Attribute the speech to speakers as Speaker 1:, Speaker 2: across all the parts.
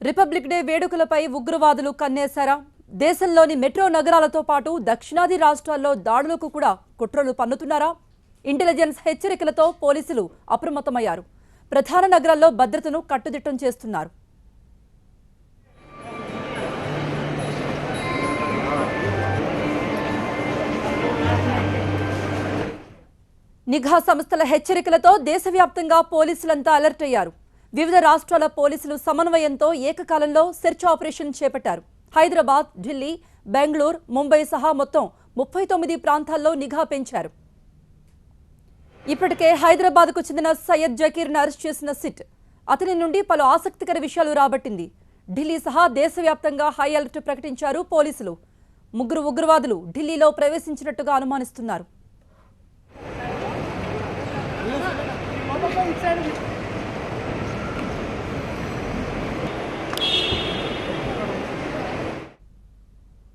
Speaker 1: Republic day వేడుకలపై ఉగ్రవాదులు కన్నేశారా? దేశంలోని metro నగరాలతో పాటు దక్షిణాది రాష్ట్రాల్లో దాడులకు కూడా కుట్రలు పన్నుతున్నారా? ఇంటెలిజెన్స్ హెచ్చరికలతో పోలీసులు అప్రమత్తమయ్యారు. ప్రధాన నగరాల్లో భద్రతను కట్టుదిట్టం చేస్తున్నారు. నిఘా సంస్థల హెచ్చరికలతో దేశవ్యాప్తంగా పోలీసులంతా అలర్ట్ అయ్యారు. వివిధ రాష్ట్రాల పోలీసులు సమన్వయంతో ఏకకాలంలో సెర్చ్ ఆపరేషన్ చేపట్టారు. హైదరాబాద్, ఢిల్లీ, బెంగళూరు, ముంబై సహా మొత్తం 39 ప్రాంతాల్లో నిఘా పెంచారు. ఇప్పటికే హైదరాబాద్కు చెందిన సయ్యద్ జకీర్ను అరెస్ట్ చేసిన సిట్ అతని నుండి పలు ఆసక్తికర విషయాలు రాబట్టింది. ఢిల్లీ సహా దేశవ్యాప్తంగా హై అలర్ట్ ప్రకటించారు పోలీసులు. 3 ఉగ్రవాదులు ఢిల్లీలో ప్రవేశించినట్టుగా అనుమానిస్తున్నారు.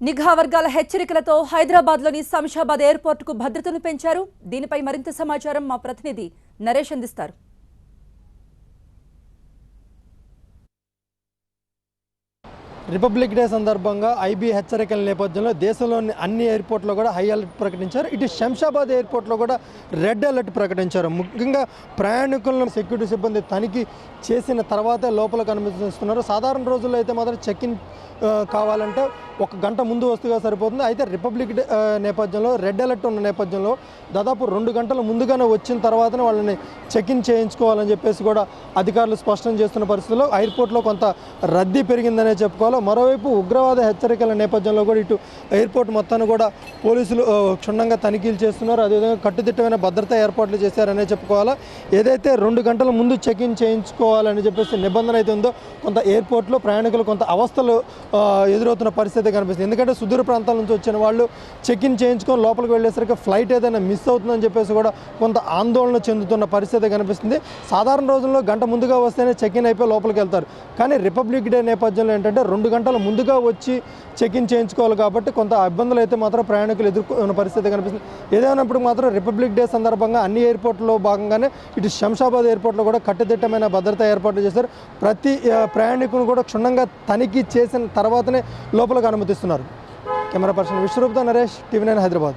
Speaker 1: నిఘా వర్గాల హెచ్చరికలతో హైదరాబాద్లోని శంషాబాద్ ఎయిర్పోర్టుకు భద్రతను పెంచారు. దీనిపై మరింత సమాచారం మా ప్రతినిధి నరేష్ అందిస్తారు.
Speaker 2: రిపబ్లిక్ డే సందర్భంగా ఐబీ హెచ్చరికల నేపథ్యంలో దేశంలోని అన్ని ఎయిర్పోర్ట్లో కూడా హై అలర్ట్ ప్రకటించారు. ఇటు శంషాబాద్ ఎయిర్పోర్ట్లో కూడా రెడ్ అలర్ట్ ప్రకటించారు. ముఖ్యంగా ప్రయాణికులను సెక్యూరిటీ సిబ్బంది తనిఖీ చేసిన తర్వాతే లోపలికి అనుమతిస్తున్నారు. సాధారణ రోజుల్లో అయితే మాత్రం చెక్ ఇన్ కావాలంటే 1 గంట ముందు వస్తుగా సరిపోతుంది. అయితే రిపబ్లిక్ డే నేపథ్యంలో రెడ్ అలర్ట్ ఉన్న నేపథ్యంలో దాదాపు 2 గంటల ముందుగానే వచ్చిన తర్వాతనే వాళ్ళని చెక్ ఇన్ చేయించుకోవాలని చెప్పేసి కూడా అధికారులు స్పష్టం చేస్తున్న పరిస్థితుల్లో ఎయిర్పోర్ట్లో కొంత రద్దీ పెరిగిందనే చెప్పుకోవాలి. మరోవైపు ఉగ్రవాద హెచ్చరికల నేపథ్యంలో కూడా ఇటు ఎయిర్పోర్ట్ మొత్తాన్ని కూడా పోలీసులు క్షుణ్ణంగా తనిఖీలు చేస్తున్నారు. అదేవిధంగా కట్టుదిట్టమైన భద్రతా ఏర్పాట్లు చేశారనే చెప్పుకోవాలా. ఏదైతే 2 గంటల ముందు చెక్ ఇన్ చేయించుకోవాలని చెప్పేసి నిబంధన అయితే ఉందో కొంత ఎయిర్పోర్ట్లో ప్రయాణికులు కొంత అవస్థలు ఎదురవుతున్న పరిస్థితి కనిపిస్తుంది. ఎందుకంటే సుదూర ప్రాంతాల నుంచి వచ్చిన వాళ్ళు చెక్ ఇన్ చేయించుకొని లోపలికి వెళ్ళేసరికి ఫ్లైట్ ఏదైనా మిస్ అవుతుందని చెప్పేసి కూడా కొంత ఆందోళన చెందుతున్న పరిస్థితి కనిపిస్తుంది. సాధారణ రోజుల్లో గంట ముందుగా వస్తేనే చెక్ ఇన్ అయిపోయి లోపలికి వెళ్తారు. కానీ రిపబ్లిక్ డే నేపథ్యంలో ఏంటంటే 2 గంటల ముందుగా వచ్చి చెక్ ఇన్ చేయించుకోవాలి కాబట్టి కొంత ఇబ్బందులు అయితే మాత్రం ప్రయాణికులు ఎదుర్కొన్న పరిస్థితి కనిపిస్తుంది. ఏదైనప్పుడు మాత్రం రిపబ్లిక్ డే సందర్భంగా అన్ని ఎయిర్పోర్ట్లో భాగంగానే ఇటు శంషాబాద్ ఎయిర్పోర్ట్లో కూడా కట్టుదిట్టమైన భద్రతా ఏర్పాట్లు చేశారు. ప్రతి ప్రయాణికులను కూడా క్షుణ్ణంగా తనిఖీ చేసిన తర్వాతనే లోపలికి అనుమతిస్తున్నారు. కెమెరా పర్సన్ విశ్వరూప్తో నరేష్, TV9 హైదరాబాద్.